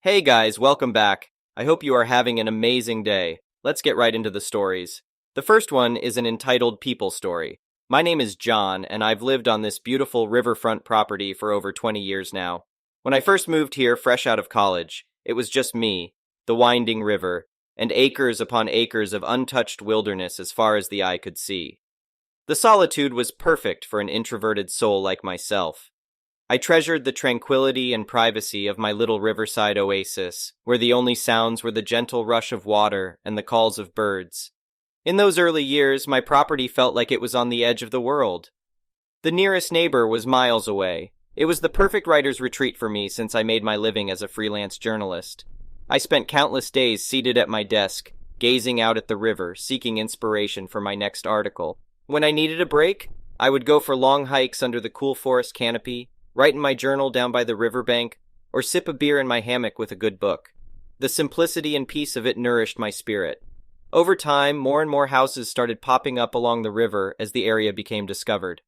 Hey guys, welcome back. I hope you are having an amazing day. Let's get right into the stories. The first one is an entitled People Story. My name is John, and I've lived on this beautiful riverfront property for over 20 years now. When I first moved here fresh out of college, it was just me, the winding river, and acres upon acres of untouched wilderness as far as the eye could see. The solitude was perfect for an introverted soul like myself. I treasured the tranquility and privacy of my little riverside oasis, where the only sounds were the gentle rush of water and the calls of birds. In those early years, my property felt like it was on the edge of the world. The nearest neighbor was miles away. It was the perfect writer's retreat for me since I made my living as a freelance journalist. I spent countless days seated at my desk, gazing out at the river, seeking inspiration for my next article. When I needed a break, I would go for long hikes under the cool forest canopy, write in my journal down by the riverbank, or sip a beer in my hammock with a good book. The simplicity and peace of it nourished my spirit. Over time, more and more houses started popping up along the river as the area became discovered.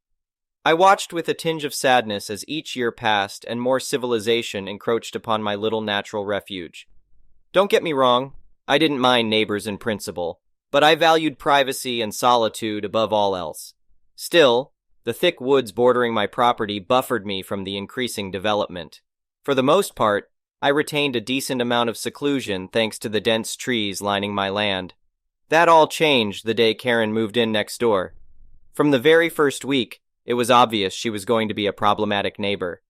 I watched with a tinge of sadness as each year passed and more civilization encroached upon my little natural refuge. Don't get me wrong, I didn't mind neighbors in principle, but I valued privacy and solitude above all else. Still, the thick woods bordering my property buffered me from the increasing development. For the most part, I retained a decent amount of seclusion thanks to the dense trees lining my land. That all changed the day Karen moved in next door. From the very first week, it was obvious she was going to be a problematic neighbor.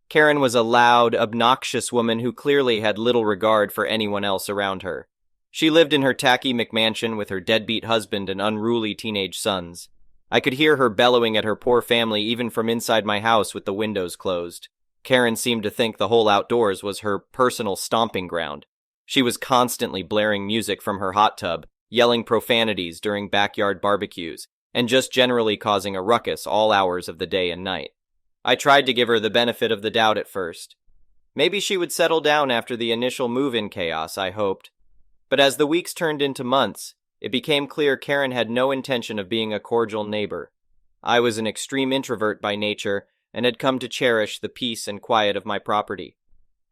Karen was a loud, obnoxious woman who clearly had little regard for anyone else around her. She lived in her tacky McMansion with her deadbeat husband and unruly teenage sons. I could hear her bellowing at her poor family even from inside my house with the windows closed. Karen seemed to think the whole outdoors was her personal stomping ground. She was constantly blaring music from her hot tub, yelling profanities during backyard barbecues, and just generally causing a ruckus all hours of the day and night. I tried to give her the benefit of the doubt at first. Maybe she would settle down after the initial move-in chaos, I hoped. But as the weeks turned into months, it became clear Karen had no intention of being a cordial neighbor. I was an extreme introvert by nature and had come to cherish the peace and quiet of my property.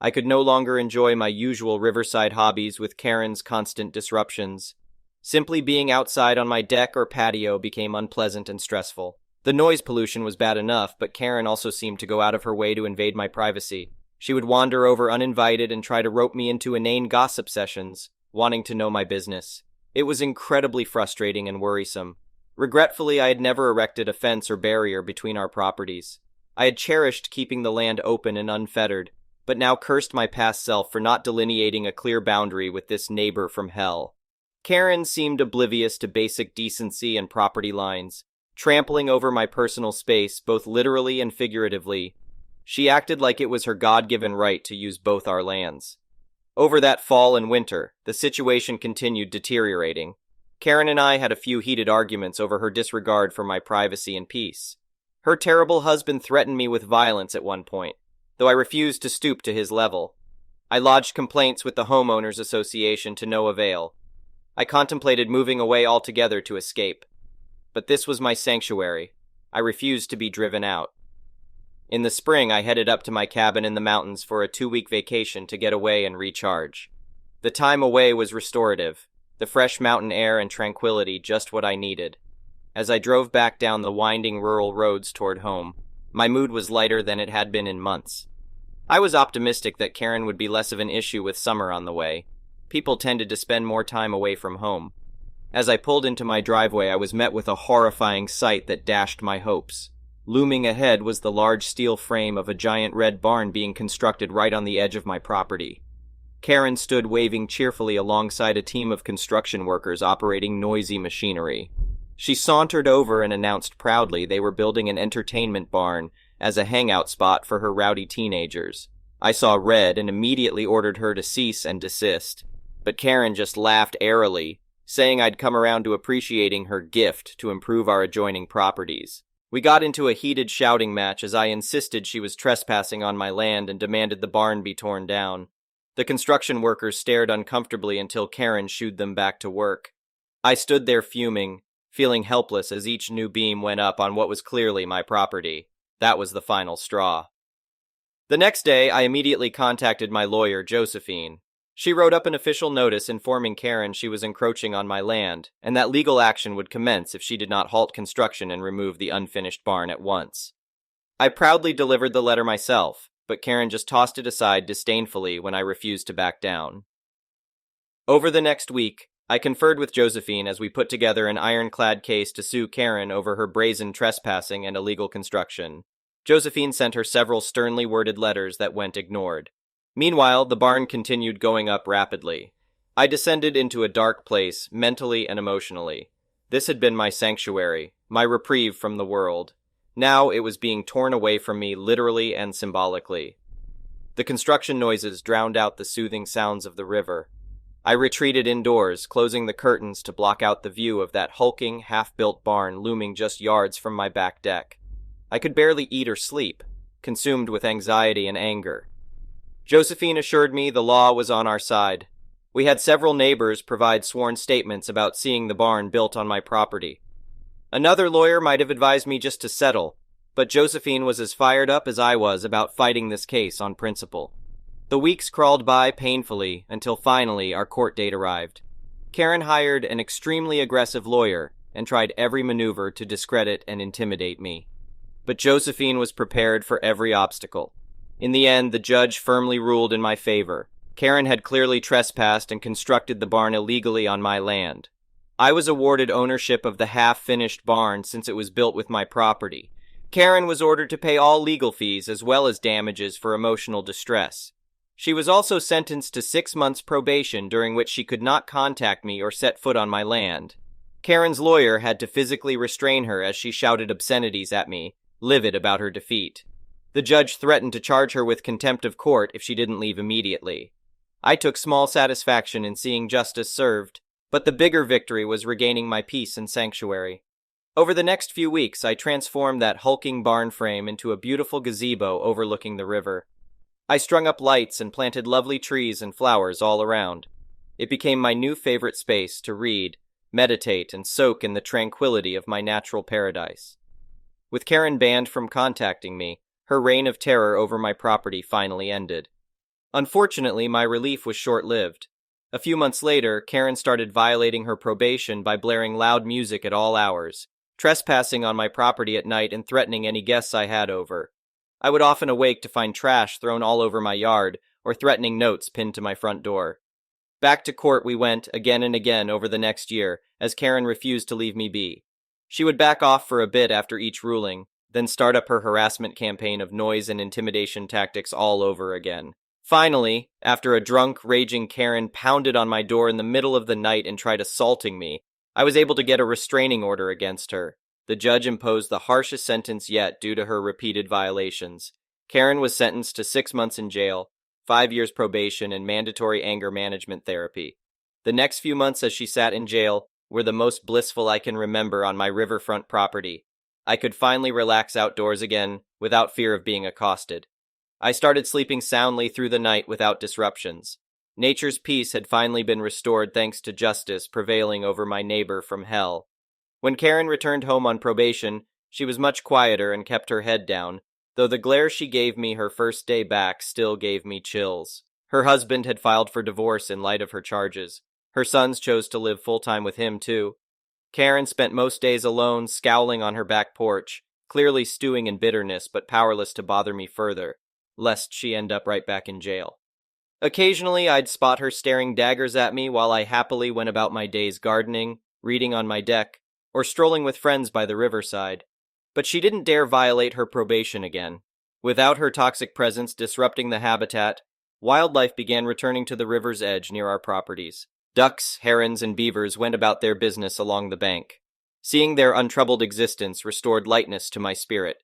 I could no longer enjoy my usual riverside hobbies with Karen's constant disruptions. Simply being outside on my deck or patio became unpleasant and stressful. The noise pollution was bad enough, but Karen also seemed to go out of her way to invade my privacy. She would wander over uninvited and try to rope me into inane gossip sessions, wanting to know my business. It was incredibly frustrating and worrisome. Regretfully, I had never erected a fence or barrier between our properties. I had cherished keeping the land open and unfettered, but now cursed my past self for not delineating a clear boundary with this neighbor from hell. Karen seemed oblivious to basic decency and property lines, trampling over my personal space both literally and figuratively. She acted like it was her God-given right to use both our lands. Over that fall and winter, the situation continued deteriorating. Karen and I had a few heated arguments over her disregard for my privacy and peace. Her terrible husband threatened me with violence at one point, though I refused to stoop to his level. I lodged complaints with the homeowners association to no avail. I contemplated moving away altogether to escape. But this was my sanctuary. I refused to be driven out. In the spring, I headed up to my cabin in the mountains for a 2-week vacation to get away and recharge. The time away was restorative, the fresh mountain air and tranquility just what I needed. As I drove back down the winding rural roads toward home, my mood was lighter than it had been in months. I was optimistic that Karen would be less of an issue with summer on the way. People tended to spend more time away from home. As I pulled into my driveway, I was met with a horrifying sight that dashed my hopes. Looming ahead was the large steel frame of a giant red barn being constructed right on the edge of my property. Karen stood waving cheerfully alongside a team of construction workers operating noisy machinery. She sauntered over and announced proudly they were building an entertainment barn as a hangout spot for her rowdy teenagers. I saw red and immediately ordered her to cease and desist. But Karen just laughed airily, saying I'd come around to appreciating her gift to improve our adjoining properties. We got into a heated shouting match as I insisted she was trespassing on my land and demanded the barn be torn down. The construction workers stared uncomfortably until Karen shooed them back to work. I stood there fuming, feeling helpless as each new beam went up on what was clearly my property. That was the final straw. The next day, I immediately contacted my lawyer, Josephine. She wrote up an official notice informing Karen she was encroaching on my land, and that legal action would commence if she did not halt construction and remove the unfinished barn at once. I proudly delivered the letter myself, but Karen just tossed it aside disdainfully when I refused to back down. Over the next week, I conferred with Josephine as we put together an ironclad case to sue Karen over her brazen trespassing and illegal construction. Josephine sent her several sternly worded letters that went ignored. Meanwhile, the barn continued going up rapidly. I descended into a dark place, mentally and emotionally. This had been my sanctuary, my reprieve from the world. Now it was being torn away from me literally and symbolically. The construction noises drowned out the soothing sounds of the river. I retreated indoors, closing the curtains to block out the view of that hulking, half-built barn looming just yards from my back deck. I could barely eat or sleep, consumed with anxiety and anger. Josephine assured me the law was on our side. We had several neighbors provide sworn statements about seeing the barn built on my property. Another lawyer might have advised me just to settle, but Josephine was as fired up as I was about fighting this case on principle. The weeks crawled by painfully until finally our court date arrived. Karen hired an extremely aggressive lawyer and tried every maneuver to discredit and intimidate me. But Josephine was prepared for every obstacle. In the end, the judge firmly ruled in my favor. Karen had clearly trespassed and constructed the barn illegally on my land. I was awarded ownership of the half-finished barn since it was built with my property. Karen was ordered to pay all legal fees as well as damages for emotional distress. She was also sentenced to 6 months probation during which she could not contact me or set foot on my land. Karen's lawyer had to physically restrain her as she shouted obscenities at me, livid about her defeat. The judge threatened to charge her with contempt of court if she didn't leave immediately. I took small satisfaction in seeing justice served, but the bigger victory was regaining my peace and sanctuary. Over the next few weeks, I transformed that hulking barn frame into a beautiful gazebo overlooking the river. I strung up lights and planted lovely trees and flowers all around. It became my new favorite space to read, meditate, and soak in the tranquility of my natural paradise. With Karen banned from contacting me, her reign of terror over my property finally ended. Unfortunately, my relief was short-lived. A few months later, Karen started violating her probation by blaring loud music at all hours, trespassing on my property at night and threatening any guests I had over. I would often awake to find trash thrown all over my yard or threatening notes pinned to my front door. Back to court we went again and again over the next year, as Karen refused to leave me be. She would back off for a bit after each ruling, then start up her harassment campaign of noise and intimidation tactics all over again. Finally, after a drunk, raging Karen pounded on my door in the middle of the night and tried assaulting me, I was able to get a restraining order against her. The judge imposed the harshest sentence yet due to her repeated violations. Karen was sentenced to 6 months in jail, 5 years probation, and mandatory anger management therapy. The next few months as she sat in jail were the most blissful I can remember on my riverfront property. I could finally relax outdoors again without fear of being accosted. I started sleeping soundly through the night without disruptions. Nature's peace had finally been restored thanks to justice prevailing over my neighbor from hell. When Karen returned home on probation, she was much quieter and kept her head down, though the glare she gave me her first day back still gave me chills. Her husband had filed for divorce in light of her charges. Her sons chose to live full-time with him, too. Karen spent most days alone, scowling on her back porch, clearly stewing in bitterness but powerless to bother me further, lest she end up right back in jail. Occasionally, I'd spot her staring daggers at me while I happily went about my days gardening, reading on my deck, or strolling with friends by the riverside. But she didn't dare violate her probation again. Without her toxic presence disrupting the habitat, wildlife began returning to the river's edge near our properties. Ducks, herons, and beavers went about their business along the bank. Seeing their untroubled existence restored lightness to my spirit.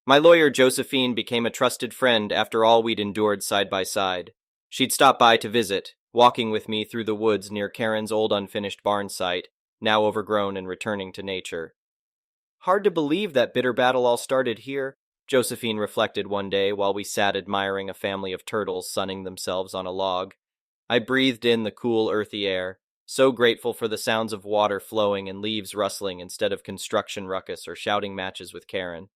My lawyer Josephine became a trusted friend after all we'd endured side by side. She'd stop by to visit, walking with me through the woods near Karen's old unfinished barn site, now overgrown and returning to nature. Hard to believe that bitter battle all started here, Josephine reflected one day while we sat admiring a family of turtles sunning themselves on a log. I breathed in the cool, earthy air, so grateful for the sounds of water flowing and leaves rustling instead of construction ruckus or shouting matches with Karen.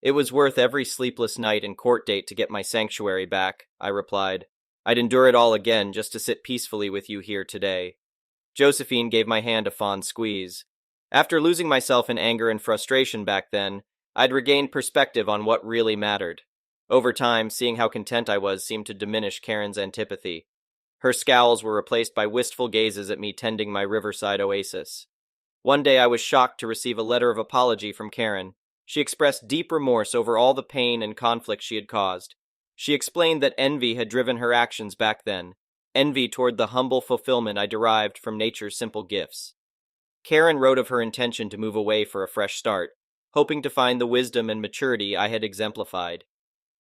It was worth every sleepless night and court date to get my sanctuary back, I replied. I'd endure it all again just to sit peacefully with you here today. Josephine gave my hand a fond squeeze. After losing myself in anger and frustration back then, I'd regained perspective on what really mattered. Over time, seeing how content I was seemed to diminish Karen's antipathy. Her scowls were replaced by wistful gazes at me tending my riverside oasis. One day I was shocked to receive a letter of apology from Karen. She expressed deep remorse over all the pain and conflict she had caused. She explained that envy had driven her actions back then, envy toward the humble fulfillment I derived from nature's simple gifts. Karen wrote of her intention to move away for a fresh start, hoping to find the wisdom and maturity I had exemplified.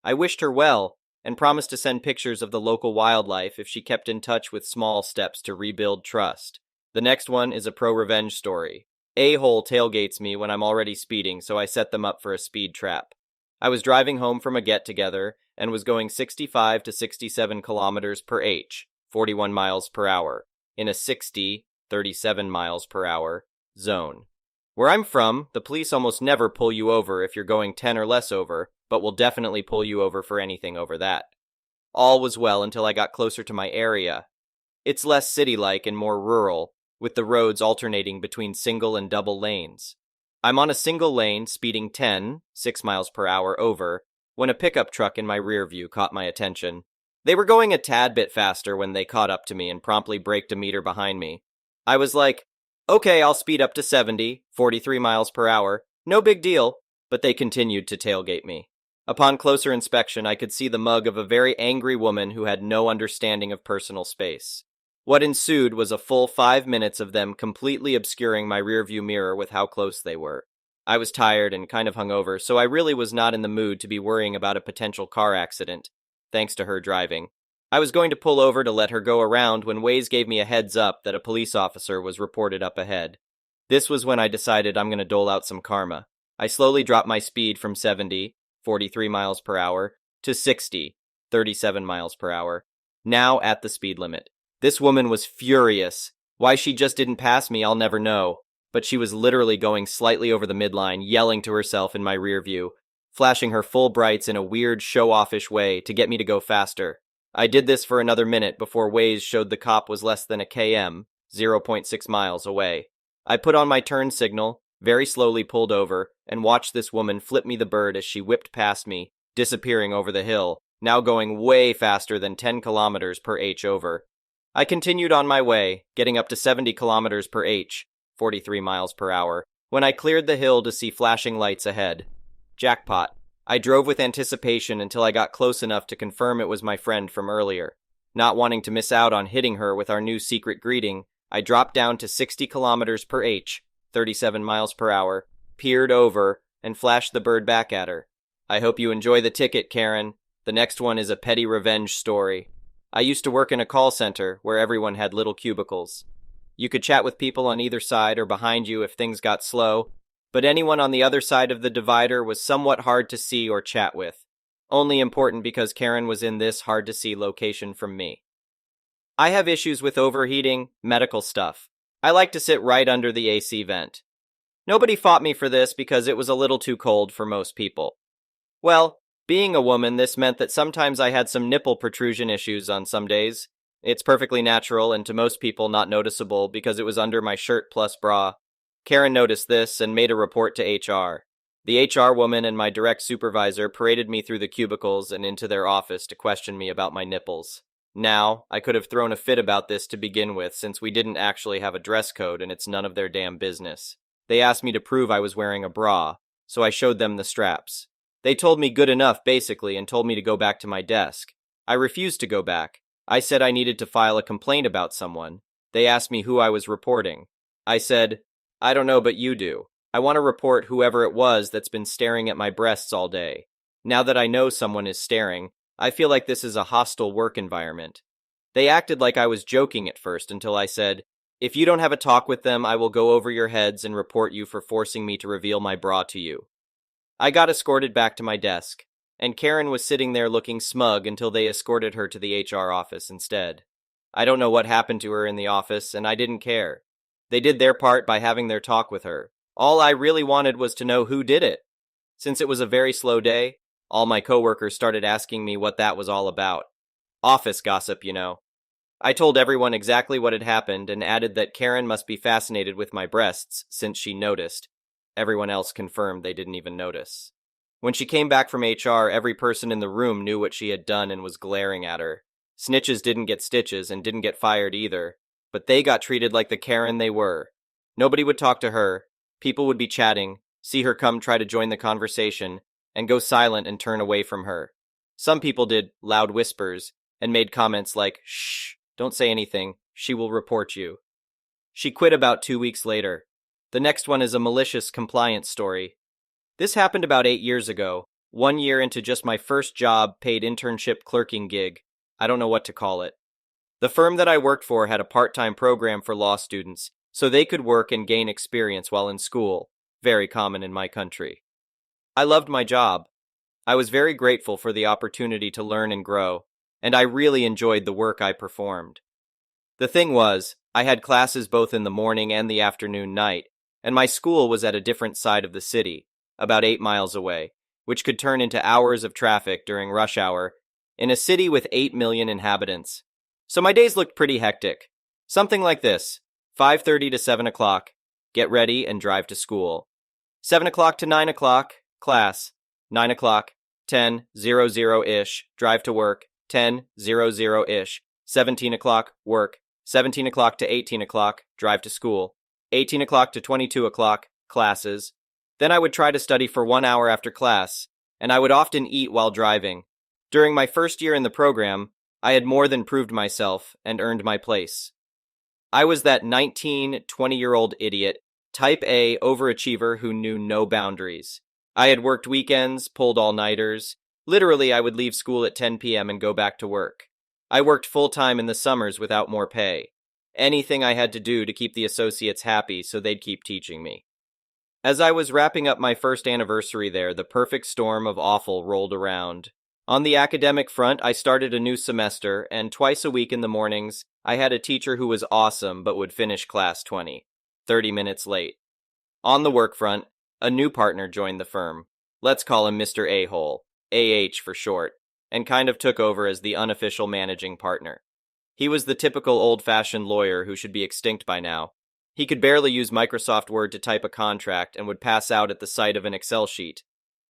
I wished her well, and promised to send pictures of the local wildlife if she kept in touch with small steps to rebuild trust. The next one is a pro-revenge story. A-hole tailgates me when I'm already speeding, so I set them up for a speed trap. I was driving home from a get-together and was going 65 to 67 kilometers per h, 41 miles per hour, in a 60, 37 miles per hour zone. Where I'm from, the police almost never pull you over if you're going 10 or less over, but will definitely pull you over for anything over that. All was well until I got closer to my area. It's less city-like and more rural, with the roads alternating between single and double lanes. I'm on a single lane, speeding 10, 6 miles per hour over, when a pickup truck in my rear view caught my attention. They were going a tad bit faster when they caught up to me and promptly braked a meter behind me. I was like, okay, I'll speed up to 70, 43 miles per hour, no big deal, but they continued to tailgate me. Upon closer inspection, I could see the mug of a very angry woman who had no understanding of personal space. What ensued was a full 5 minutes of them completely obscuring my rearview mirror with how close they were. I was tired and kind of hungover, so I really was not in the mood to be worrying about a potential car accident, thanks to her driving. I was going to pull over to let her go around when Waze gave me a heads up that a police officer was reported up ahead. This was when I decided I'm going to dole out some karma. I slowly dropped my speed from 70, 43 miles per hour, to 60, 37 miles per hour, now at the speed limit. This woman was furious. Why she just didn't pass me, I'll never know, but she was literally going slightly over the midline, yelling to herself in my rear view, flashing her full brights in a weird show-offish way to get me to go faster. I did this for another minute before Waze showed the cop was less than a km, 0.6 miles away. I put on my turn signal, very slowly pulled over, and watched this woman flip me the bird as she whipped past me, disappearing over the hill, now going way faster than 10 kilometers per h over. I continued on my way, getting up to 70 kilometers per h, 43 miles per hour, when I cleared the hill to see flashing lights ahead. Jackpot. I drove with anticipation until I got close enough to confirm it was my friend from earlier. Not wanting to miss out on hitting her with our new secret greeting, I dropped down to 60 kilometers per h, 37 miles per hour, peered over, and flashed the bird back at her. I hope you enjoy the ticket, Karen. The next one is a petty revenge story. I used to work in a call center where everyone had little cubicles. You could chat with people on either side or behind you if things got slow, but anyone on the other side of the divider was somewhat hard to see or chat with. Only important because Karen was in this hard-to-see location from me. I have issues with overheating, medical stuff. I like to sit right under the AC vent. Nobody fought me for this because it was a little too cold for most people. Well, being a woman, this meant that sometimes I had some nipple protrusion issues on some days. It's perfectly natural and to most people not noticeable because it was under my shirt plus bra. Karen noticed this and made a report to HR. The HR woman and my direct supervisor paraded me through the cubicles and into their office to question me about my nipples. Now, I could have thrown a fit about this to begin with since we didn't actually have a dress code and it's none of their damn business. They asked me to prove I was wearing a bra, so I showed them the straps. They told me good enough, basically, and told me to go back to my desk. I refused to go back. I said I needed to file a complaint about someone. They asked me who I was reporting. I said, I don't know, but you do. I want to report whoever it was that's been staring at my breasts all day. Now that I know someone is staring, I feel like this is a hostile work environment. They acted like I was joking at first until I said, if you don't have a talk with them, I will go over your heads and report you for forcing me to reveal my bra to you. I got escorted back to my desk, and Karen was sitting there looking smug until they escorted her to the HR office instead. I don't know what happened to her in the office, and I didn't care. They did their part by having their talk with her. All I really wanted was to know who did it. Since it was a very slow day, all my coworkers started asking me what that was all about. Office gossip, you know. I told everyone exactly what had happened and added that Karen must be fascinated with my breasts since she noticed. Everyone else confirmed they didn't even notice. When she came back from HR, every person in the room knew what she had done and was glaring at her. Snitches didn't get stitches and didn't get fired either, but they got treated like the Karen they were. Nobody would talk to her, people would be chatting, see her come try to join the conversation, and go silent and turn away from her. Some people did loud whispers and made comments like, "Shh, don't say anything, she will report you." She quit about 2 weeks later. The next one is a malicious compliance story. This happened about 8 years ago, 1 year into just my first job paid internship clerking gig. I don't know what to call it. The firm that I worked for had a part-time program for law students, so they could work and gain experience while in school, very common in my country. I loved my job. I was very grateful for the opportunity to learn and grow, and I really enjoyed the work I performed. The thing was, I had classes both in the morning and the afternoon night, and my school was at a different side of the city, about 8 miles away, which could turn into hours of traffic during rush hour in a city with 8 million inhabitants. So my days looked pretty hectic. Something like this: 5:30 to 7 o'clock, get ready and drive to school. 7 o'clock to 9 o'clock, class. 9 o'clock, 10:00-ish, drive to work. 10:00-ish, 17 o'clock, work. 17 o'clock to 18 o'clock, drive to school. 18 o'clock to 22 o'clock, classes. Then I would try to study for 1 hour after class, and I would often eat while driving. During my first year in the program, I had more than proved myself and earned my place. I was that 19, 20-year-old idiot, type A overachiever who knew no boundaries. I had worked weekends, pulled all-nighters. Literally, I would leave school at 10 p.m. and go back to work. I worked full-time in the summers without more pay. Anything I had to do to keep the associates happy so they'd keep teaching me. As I was wrapping up my first anniversary there, the perfect storm of awful rolled around. On the academic front, I started a new semester, and twice a week in the mornings, I had a teacher who was awesome but would finish class 30 minutes late. On the work front, a new partner joined the firm. Let's call him Mr. A-Hole, AH for short, and kind of took over as the unofficial managing partner. He was the typical old-fashioned lawyer who should be extinct by now. He could barely use Microsoft Word to type a contract and would pass out at the sight of an Excel sheet.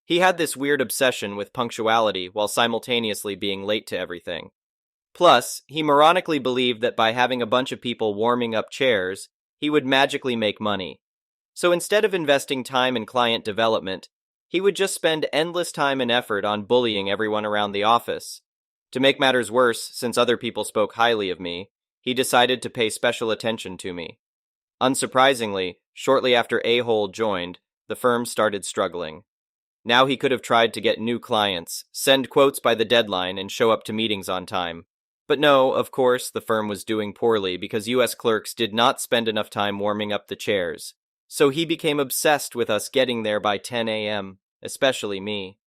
He had this weird obsession with punctuality while simultaneously being late to everything. Plus, he moronically believed that by having a bunch of people warming up chairs, he would magically make money. So instead of investing time in client development, he would just spend endless time and effort on bullying everyone around the office. To make matters worse, since other people spoke highly of me, he decided to pay special attention to me. Unsurprisingly, shortly after A-Hole joined, the firm started struggling. Now he could have tried to get new clients, send quotes by the deadline, and show up to meetings on time. But no, of course, the firm was doing poorly because U.S. clerks did not spend enough time warming up the chairs. So he became obsessed with us getting there by 10 a.m., especially me.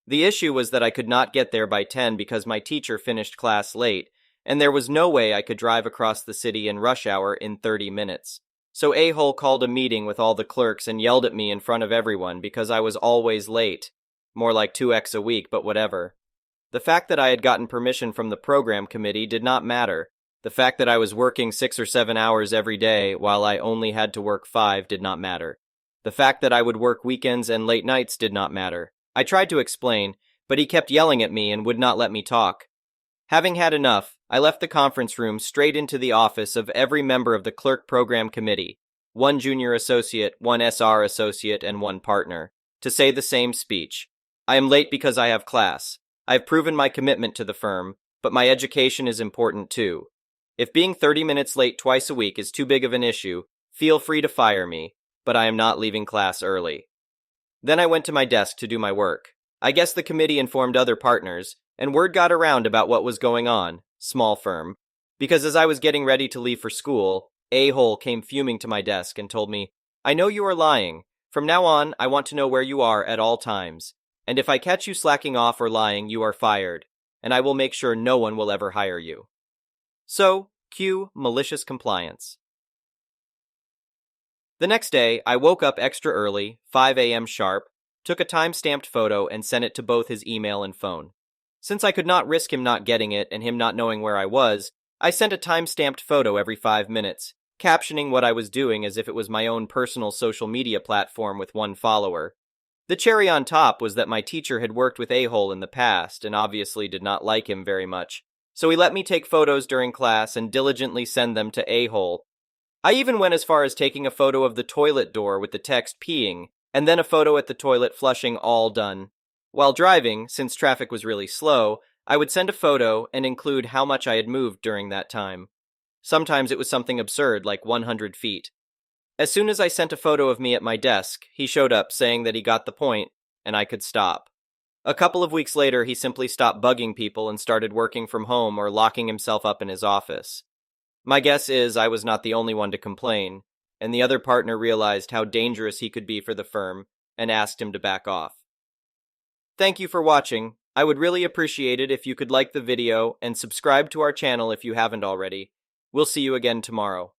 The issue was that I could not get there by 10 because my teacher finished class late, and there was no way I could drive across the city in rush hour in 30 minutes. So A-Hole called a meeting with all the clerks and yelled at me in front of everyone because I was always late. More like 2x a week, but whatever. The fact that I had gotten permission from the program committee did not matter. The fact that I was working 6 or 7 hours every day while I only had to work 5 did not matter. The fact that I would work weekends and late nights did not matter. I tried to explain, but he kept yelling at me and would not let me talk. Having had enough, I left the conference room straight into the office of every member of the clerk program committee, 1 junior associate, 1 SR associate, and 1 partner, to say the same speech. I am late because I have class. I have proven my commitment to the firm, but my education is important too. If being 30 minutes late twice a week is too big of an issue, feel free to fire me, but I am not leaving class early. Then I went to my desk to do my work. I guess the committee informed other partners, and word got around about what was going on, small firm, because as I was getting ready to leave for school, A-Hole came fuming to my desk and told me, "I know you are lying. From now on, I want to know where you are at all times, and if I catch you slacking off or lying, you are fired, and I will make sure no one will ever hire you." So, cue malicious compliance. The next day, I woke up extra early, 5 a.m. sharp, took a time-stamped photo, and sent it to both his email and phone. Since I could not risk him not getting it and him not knowing where I was, I sent a time-stamped photo every 5 minutes, captioning what I was doing as if it was my own personal social media platform with one follower. The cherry on top was that my teacher had worked with A-hole in the past and obviously did not like him very much, so he let me take photos during class and diligently send them to A-hole. I even went as far as taking a photo of the toilet door with the text peeing, and then a photo at the toilet flushing all done. While driving, since traffic was really slow, I would send a photo and include how much I had moved during that time. Sometimes it was something absurd like 100 feet. As soon as I sent a photo of me at my desk, he showed up saying that he got the point, and I could stop. A couple of weeks later, he simply stopped bugging people and started working from home or locking himself up in his office. My guess is I was not the only one to complain, and the other partner realized how dangerous he could be for the firm and asked him to back off. Thank you for watching. I would really appreciate it if you could like the video and subscribe to our channel if you haven't already. We'll see you again tomorrow.